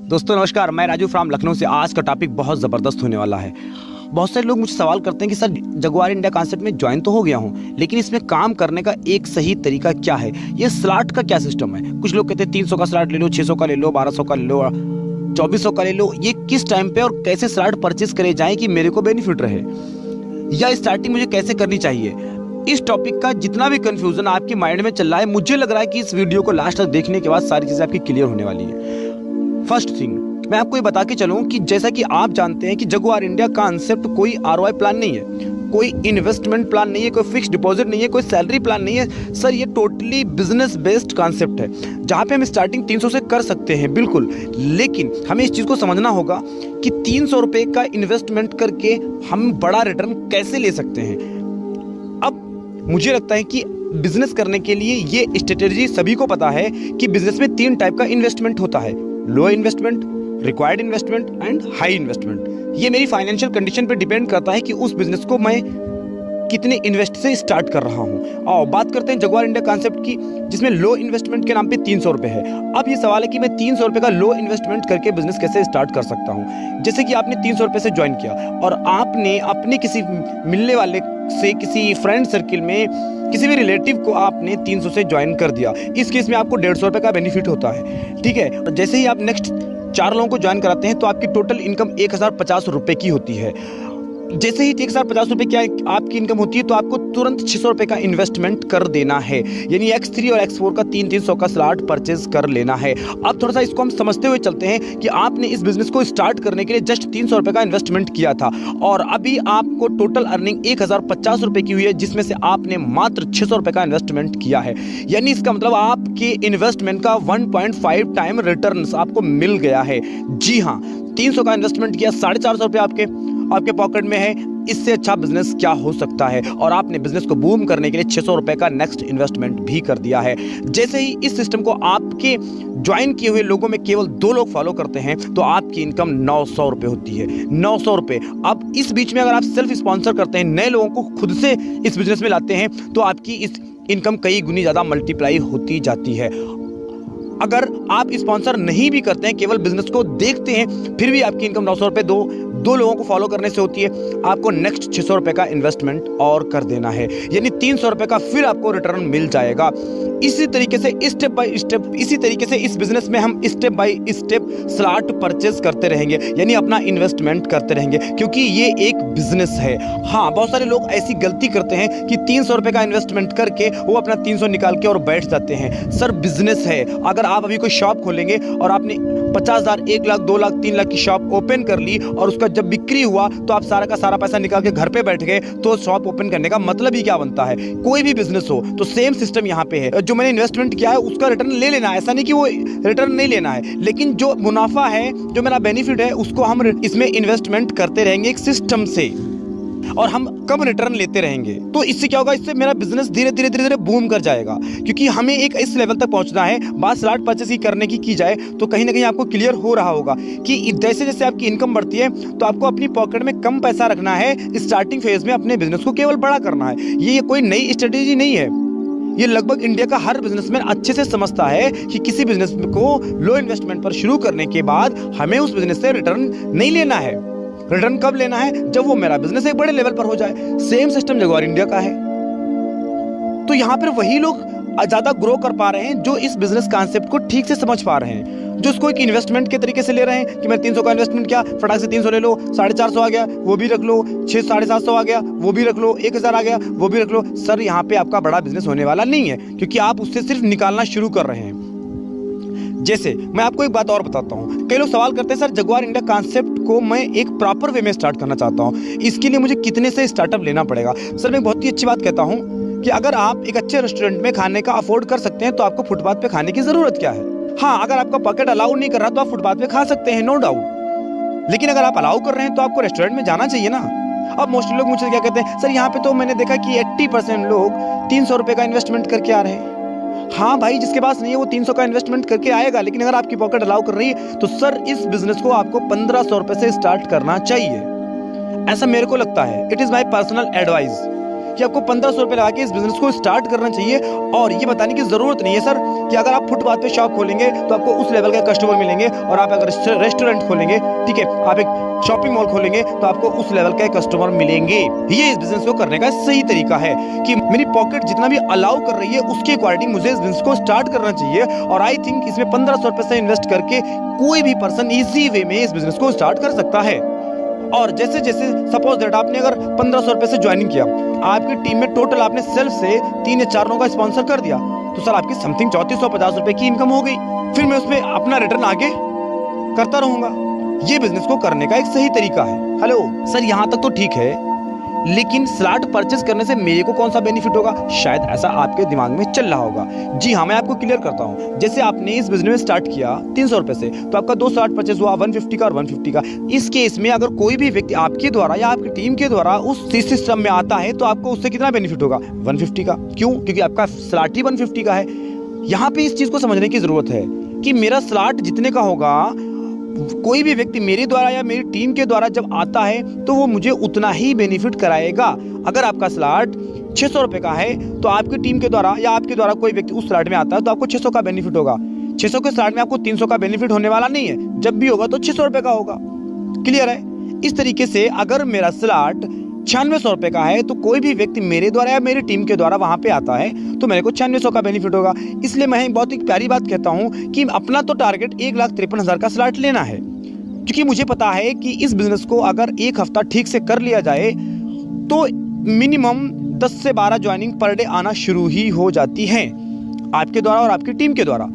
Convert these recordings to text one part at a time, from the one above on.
दोस्तों नमस्कार, मैं राजू फ्रॉम लखनऊ से। आज का टॉपिक बहुत ज़बरदस्त होने वाला है। बहुत सारे लोग मुझसे सवाल करते हैं कि सर जगुआर इंडिया कॉन्सेप्ट में ज्वाइन तो हो गया हूँ, लेकिन इसमें काम करने का एक सही तरीका क्या है, ये स्लॉट का क्या सिस्टम है। कुछ लोग कहते हैं 300 का स्लॉट ले लो, 600 का ले लो, 1200 का ले लो, 2400 का ले लो। ये किस टाइम पे और कैसे स्लॉट परचेज करे जाए कि मेरे को बेनिफिट रहे, या स्टार्टिंग मुझे कैसे करनी चाहिए। इस टॉपिक का जितना भी कंफ्यूजन आपके माइंड में चल रहा है, मुझे लग रहा है कि इस वीडियो को लास्ट तक देखने के बाद सारी चीज़ें आपकी क्लियर होने वाली है। फर्स्ट थिंग मैं आपको ये बता के चलूं कि जैसा कि आप जानते हैं कि जगुआर इंडिया कॉन्सेप्ट कोई आरओआई प्लान नहीं है, कोई इन्वेस्टमेंट प्लान नहीं है, कोई फिक्स डिपॉजिट नहीं है, कोई सैलरी प्लान नहीं है। सर ये टोटली बिजनेस बेस्ड कॉन्सेप्ट है, जहाँ पे हम स्टार्टिंग 300 से कर सकते हैं बिल्कुल, लेकिन हमें इस चीज़ को समझना होगा कि 300 रुपये का इन्वेस्टमेंट करके हम बड़ा रिटर्न कैसे ले सकते हैं। अब मुझे लगता है कि बिजनेस करने के लिए ये स्ट्रेटेजी सभी को पता है कि बिजनेस में 3 टाइप का इन्वेस्टमेंट होता है: low investment, required investment and high investment. ये मेरी फाइनेंशियल कंडीशन पे डिपेंड करता है कि उस बिजनेस को मैं कितने इन्वेस्ट से स्टार्ट कर रहा हूँ। और बात करते हैं जगुआर इंडिया कॉन्सेप्ट की, जिसमें लो इन्वेस्टमेंट के नाम पे 300 रुपये है। अब ये सवाल है कि मैं 300 रुपये का लो इन्वेस्टमेंट करके बिजनेस कैसे स्टार्ट कर सकता हूँ। जैसे कि आपने 300 रुपये से ज्वाइन किया और आपने अपने किसी मिलने वाले से, किसी फ्रेंड सर्किल में, किसी भी रिलेटिव को आपने 300 से ज्वाइन कर दिया। इस केस में आपको 150 रुपये का बेनिफिट होता है, ठीक है। जैसे ही आप नेक्स्ट 4 लोगों को ज्वाइन कराते हैं तो आपकी टोटल इनकम 1050 रुपये की होती है। जैसे ही 1050 रुपये की आपकी इनकम होती है तो आपको तुरंत 600 रुपये का इन्वेस्टमेंट कर देना है, यानी X3 और X4 का 300 का स्लॉट परचेज कर लेना है। अब थोड़ा सा इसको हम समझते हुए चलते हैं कि आपने इस बिजनेस को स्टार्ट करने के लिए जस्ट 300 रुपये का इन्वेस्टमेंट किया था और अभी आपको टोटल अर्निंग 1050 रुपये की हुई है, जिसमें से आपने मात्र 600 रुपये का इन्वेस्टमेंट किया है। यानी इसका मतलब आपके इन्वेस्टमेंट का 1.5 टाइम रिटर्न आपको मिल गया है। जी हाँ, 300 का इन्वेस्टमेंट किया, 450 रुपये आपके पॉकेट में है। इससे अच्छा बिजनेस क्या हो सकता है। और आपने बिजनेस को बूम करने के लिए 600 रुपये का नेक्स्ट इन्वेस्टमेंट भी कर दिया है। जैसे ही इस सिस्टम को आपके ज्वाइन किए हुए लोगों में केवल 2 लोग फॉलो करते हैं तो आपकी इनकम 900 रुपये होती है। 900 रुपये। अब इस बीच में अगर आप सेल्फ स्पॉन्सर करते हैं, नए लोगों को खुद से इस बिजनेस में लाते हैं, तो आपकी इस इनकम कई गुनी ज़्यादा मल्टीप्लाई होती जाती है। अगर आप स्पॉन्सर नहीं भी करते हैं, केवल बिजनेस को देखते हैं, फिर भी आपकी इनकम 900 रुपये दो लोगों को फॉलो करने से होती है। आपको नेक्स्ट 600 रुपये का इन्वेस्टमेंट और कर देना है, यानी 300 रुपये का फिर आपको रिटर्न मिल जाएगा। इसी तरीके से स्टेप बाय स्टेप, इसी तरीके से इस बिजनेस में हम step by step slot purchase करते रहेंगे, यानी अपना इन्वेस्टमेंट करते रहेंगे, क्योंकि ये एक बिजनेस है। हाँ, बहुत सारे लोग ऐसी गलती करते हैं कि 300 रुपये का इन्वेस्टमेंट करके वो अपना 300 निकाल के और बैठ जाते हैं। सर बिजनेस है, अगर आप अभी कोई शॉप खोलेंगे और आपने 50,000, 1 लाख, 2 लाख, 3 लाख की शॉप ओपन कर ली और उसका जब बिक्री हुआ तो आप सारा का सारा पैसा निकाल के घर पे बैठ गए, तो शॉप ओपन करने का मतलब ही क्या बनता है। कोई भी बिजनेस हो तो सेम सिस्टम यहाँ पे है। जो मैंने इन्वेस्टमेंट किया है उसका रिटर्न ले लेना है, ऐसा नहीं कि वो रिटर्न नहीं लेना है, लेकिन जो मुनाफा है, जो मेरा बेनिफिट है, उसको हम इसमें इन्वेस्टमेंट करते रहेंगे एक सिस्टम से, और हम कम रिटर्न लेते रहेंगे। तो इससे क्या होगा, इससे मेरा बिजनेस धीरे धीरे बूम कर जाएगा, क्योंकि हमें एक इस लेवल तक पहुंचना है। बात स्लॉट परचेस की करने की जाए तो कहीं ना कहीं आपको क्लियर हो रहा होगा कि जैसे जैसे आपकी इनकम बढ़ती है तो आपको अपनी पॉकेट में कम पैसा रखना है। स्टार्टिंग फेज में अपने बिजनेस को केवल बड़ा करना है। ये कोई नई स्ट्रेटेजी नहीं है, ये लगभग इंडिया का हर बिजनेसमैन अच्छे से समझता है कि किसी बिजनेस को लो इन्वेस्टमेंट पर शुरू करने के बाद हमें उस बिजनेस से रिटर्न नहीं लेना है। रिटर्न कब लेना है, जब वो मेरा बिजनेस एक बड़े लेवल पर हो जाए। सेम सिस्टम जगुआर इंडिया का है। तो यहाँ पर वही लोग ज्यादा ग्रो कर पा रहे हैं जो इस बिजनेस कॉन्सेप्ट को ठीक से समझ पा रहे हैं, जो इसको एक इन्वेस्टमेंट के तरीके से ले रहे हैं कि मैं 300 का इन्वेस्टमेंट किया, फटाक से 300 ले लो, 450 आ गया वो भी रख लो, 750 आ गया वो भी रख लो, 1000 आ गया वो भी रख लो। सर यहाँ पे आपका बड़ा बिजनेस होने वाला नहीं है, क्योंकि आप उससे सिर्फ निकालना शुरू कर रहे हैं। जैसे मैं आपको एक बात और बताता हूँ, कई लोग सवाल करते हैं सर जगुआर इंडिया कॉन्सेप्ट को मैं एक प्रॉपर वे में स्टार्ट करना चाहता हूँ, इसके लिए मुझे कितने से स्टार्टअप लेना पड़ेगा। सर मैं बहुत ही अच्छी बात कहता हूँ कि अगर आप एक अच्छे रेस्टोरेंट में खाने का अफोर्ड कर सकते हैं तो आपको फुटपाथ पे खाने की जरूरत क्या है। हाँ, अगर आपका पॉकेट अलाउ नहीं कर रहा तो आप फुटपाथ पे खा सकते हैं, नो डाउट, लेकिन अगर आप अलाउ कर रहे हैं तो आपको रेस्टोरेंट में जाना चाहिए ना। अब मोस्टली लोग मुझसे क्या कहते हैं, सर यहाँ पे तो मैंने देखा कि 80% लोग 300 रुपये का इन्वेस्टमेंट करके आ रहे हैं। हाँ भाई, जिसके पास नहीं है वो 300 का इन्वेस्टमेंट करके आएगा, लेकिन अगर आपकी पॉकेट अलाउ कर रही है तो सर इस बिजनेस को आपको 1500 रुपये से स्टार्ट करना चाहिए, ऐसा मेरे को लगता है। It is my personal advice, कि आपको 1500 रुपये लगा के इस बिजनेस को स्टार्ट करना चाहिए। और ये बताने की जरूरत नहीं है सर कि अगर आप फुटपाथ पे शॉप खोलेंगे तो आपको उस लेवल के कस्टमर मिलेंगे, और आप अगर रेस्टोरेंट खोलेंगे, ठीक है, आप एक शॉपिंग मॉल खोलेंगे तो आपको उस लेवल के कस्टमर मिलेंगे। ये इस बिजनेस को करने का सही तरीका है कि मेरी पॉकेट जितना भी अलाउ कर रही है उसके अकॉर्डिंग मुझे इस बिजनेस को स्टार्ट करना चाहिए। और आई थिंक इसमें 1500 रुपए से इन्वेस्ट करके कोई भी पर्सन इजी वे में इस बिजनेस को स्टार्ट कर सकता है। और जैसे जैसे सपोज दैट आपने अगर 1500 रुपए से ज्वाइनिंग किया, आपकी टीम में टोटल आपने सेल्फ से 3 या 4 लोगों का स्पॉन्सर कर दिया, तो सर आपकी समथिंग 3450 रुपए की इनकम हो गई। फिर मैं उसमें अपना रिटर्न आगे करता रहूंगा। ये बिजनेस को करने का एक सही तरीका है। हेलो सर, यहाँ तक तो ठीक है, लेकिन स्लॉट परचेस करने से मेरे को कौन सा बेनिफिट होगा, शायद ऐसा आपके दिमाग में चल रहा होगा। जी हाँ, मैं आपको क्लियर करता हूँ। जैसे आपने इस बिजनेस में स्टार्ट किया 300 रुपए से, तो आपका 2 स्लॉट परचेस हुआ 150 का और 150 का। इस केस में अगर कोई भी व्यक्ति आपके द्वारा या आपकी टीम के द्वारा उस सिस्टम में आता है तो आपको उससे कितना बेनिफिट होगा, 150 का। क्यों? क्योंकि आपका स्लॉट ही 150 का है। यहाँ पे इस चीज को समझने की जरूरत है कि मेरा स्लॉट जितने का होगा, कोई भी व्यक्ति मेरे द्वारा या मेरी टीम के द्वारा जब आता है तो वो मुझे उतना ही बेनिफिट कराएगा। अगर आपका स्लॉट 600 रुपए का है तो आपकी टीम के द्वारा या आपके द्वारा कोई व्यक्ति उस स्लॉट में आता है तो आपको 600 का बेनिफिट होगा। 600 के स्लॉट में आपको 300 का बेनिफिट होने वाला नहीं है। जब भी होगा तो 600 रुपए का होगा। क्लियर है? इस तरीके से अगर मेरा स्लॉट 9600 रुपए का है तो कोई भी व्यक्ति मेरे द्वारा या मेरी टीम के द्वारा वहां पे आता है तो मेरे को 9600 का बेनिफिट होगा। इसलिए मैं बहुत ही प्यारी बात कहता हूं कि अपना तो टारगेट 1,53,000 का स्लॉट लेना है, क्योंकि मुझे पता है कि इस बिजनेस को अगर एक हफ्ता ठीक से कर लिया जाए तो मिनिमम 10 से 12 ज्वाइनिंग पर डे आना शुरू ही हो जाती है आपके द्वारा और आपकी टीम के द्वारा।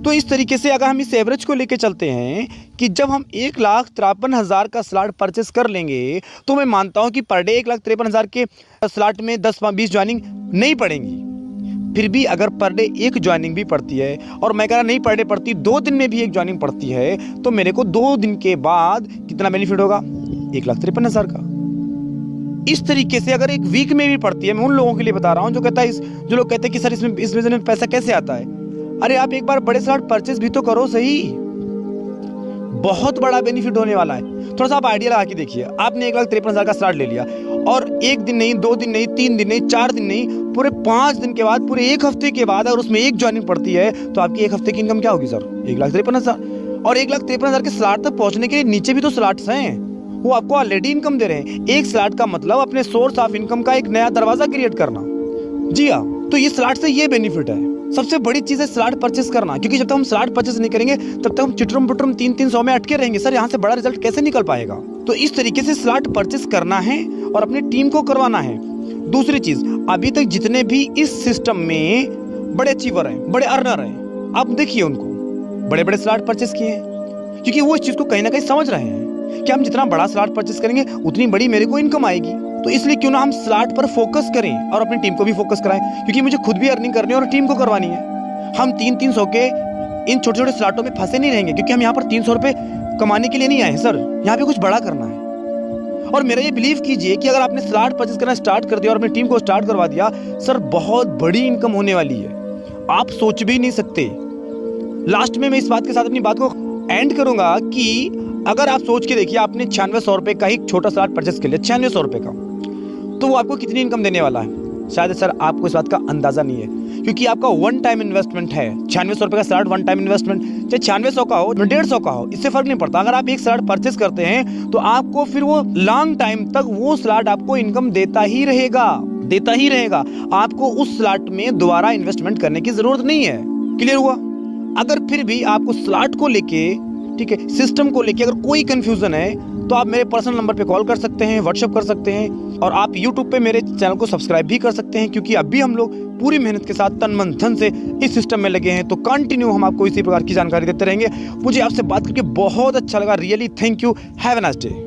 तो इस तरीके से अगर हम इस एवरेज को लेके चलते हैं कि जब हम 1,53,000 का स्लॉट परचेस कर लेंगे तो मैं मानता हूं कि पर डे 1,53,000 के स्लॉट में 10-20 ज्वाइनिंग नहीं पड़ेंगी। फिर भी अगर पर डे एक ज्वाइनिंग भी पड़ती है, और मैं कह रहा नहीं पर डे पड़ती, 2 दिन में भी एक ज्वाइनिंग पड़ती है, तो मेरे को 2 दिन के बाद कितना बेनिफिट होगा, 1,53,000 का। इस तरीके से अगर एक वीक में भी पड़ती है, मैं उन लोगों के लिए बता रहा हूं जो लोग कहते हैं कि सर इस बिजनेस में पैसा कैसे आता है। अरे आप एक बार बड़े स्लॉट परचेस भी तो करो सही, बहुत बड़ा बेनिफिट होने वाला है। थोड़ा सा आप आइडिया लगा के देखिए, आपने 1,53,000 का स्लॉट ले लिया और 1 दिन नहीं, 2 दिन नहीं, 3 दिन नहीं, 4 दिन नहीं, पूरे 5 दिन के बाद, पूरे 1 हफ्ते के बाद अगर उसमें एक ज्वाइनिंग पड़ती है तो आपकी 1 हफ्ते की इनकम क्या होगी सर, 1,53,000। और 1,53,000 के स्लॉट तक पहुंचने के लिए नीचे भी तो स्लॉट्स हैं, वो आपको ऑलरेडी इनकम दे रहे हैं। एक स्लॉट का मतलब अपने सोर्स ऑफ इनकम का एक नया दरवाजा क्रिएट करना। जी हाँ, तो ये स्लॉट से ये बेनिफिट है। सबसे बड़ी चीज है स्लॉट परचेस करना, क्योंकि जब तक हम स्लॉट परचेस नहीं करेंगे तब तक हम चिटरम पुटरम 300 में अटके रहेंगे। सर यहाँ से बड़ा रिजल्ट कैसे निकल पाएगा? तो इस तरीके से स्लॉट परचेस करना है और अपनी टीम को करवाना है। दूसरी चीज, अभी तक जितने भी इस सिस्टम में बड़े अचीवर हैं, बड़े अर्नर हैं, आप देखिए उनको बड़े बड़े स्लॉट परचेस किए हैं, क्योंकि वो इस चीज को कहीं ना कहीं समझ रहे हैं कि हम जितना बड़ा स्लॉट परचेस करेंगे उतनी बड़ी मेरे को इनकम आएगी। तो इसलिए क्यों ना हम स्लॉट पर फोकस करें और अपनी टीम को भी फोकस कराएं, क्योंकि मुझे खुद भी अर्निंग करनी है और टीम को करवानी है। हम 300 के इन छोटे छोटे स्लॉटों में फंसे नहीं रहेंगे, क्योंकि हम यहाँ पर 300 रुपए कमाने के लिए नहीं आए हैं सर, यहाँ पे कुछ बड़ा करना है। और मेरा ये बिलीव कीजिए कि अगर आपने स्लॉट परचेस करना स्टार्ट कर दिया और अपनी टीम को स्टार्ट करवा दिया, सर बहुत बड़ी इनकम होने वाली है, आप सोच भी नहीं सकते। लास्ट में मैं इस बात के साथ अपनी बात को एंड करूंगा कि अगर आप सोच के देखिए, आपने 9600 रुपए का एक छोटा स्लॉट परचेस कर लिया, 9600 रुपए का, तो वो आपको कितनी इनकम देने वाला है, शायद सर आपको इस बात का अंदाजा नहीं है, क्योंकि आपका वन टाइम इन्वेस्टमेंट है। 9600 रुपए का स्लॉट वन टाइम इन्वेस्टमेंट, चाहे 9600 का हो, 150 का हो, इससे फर्क नहीं पड़ता। अगर आप एक स्लॉट परचेस करते हैं तो आपको फिर वो लॉन्ग टाइम तक वो स्लॉट आपको इनकम देता ही रहेगा। आपको उस स्लॉट में दोबारा इन्वेस्टमेंट करने की जरूरत नहीं है। क्लियर हुआ? अगर फिर भी आपको स्लॉट को लेके, ठीक है, सिस्टम को लेके अगर कोई कंफ्यूजन है तो आप मेरे पर्सनल नंबर पे कॉल कर सकते हैं, व्हाट्सएप कर सकते हैं, और आप यूट्यूब पे मेरे चैनल को सब्सक्राइब भी कर सकते हैं, क्योंकि अभी हम लोग पूरी मेहनत के साथ तन मन धन से इस सिस्टम में लगे हैं। तो कंटिन्यू हम आपको इसी प्रकार की जानकारी देते रहेंगे। मुझे आपसे बात करके बहुत अच्छा लगा, really thank you, have a nice day.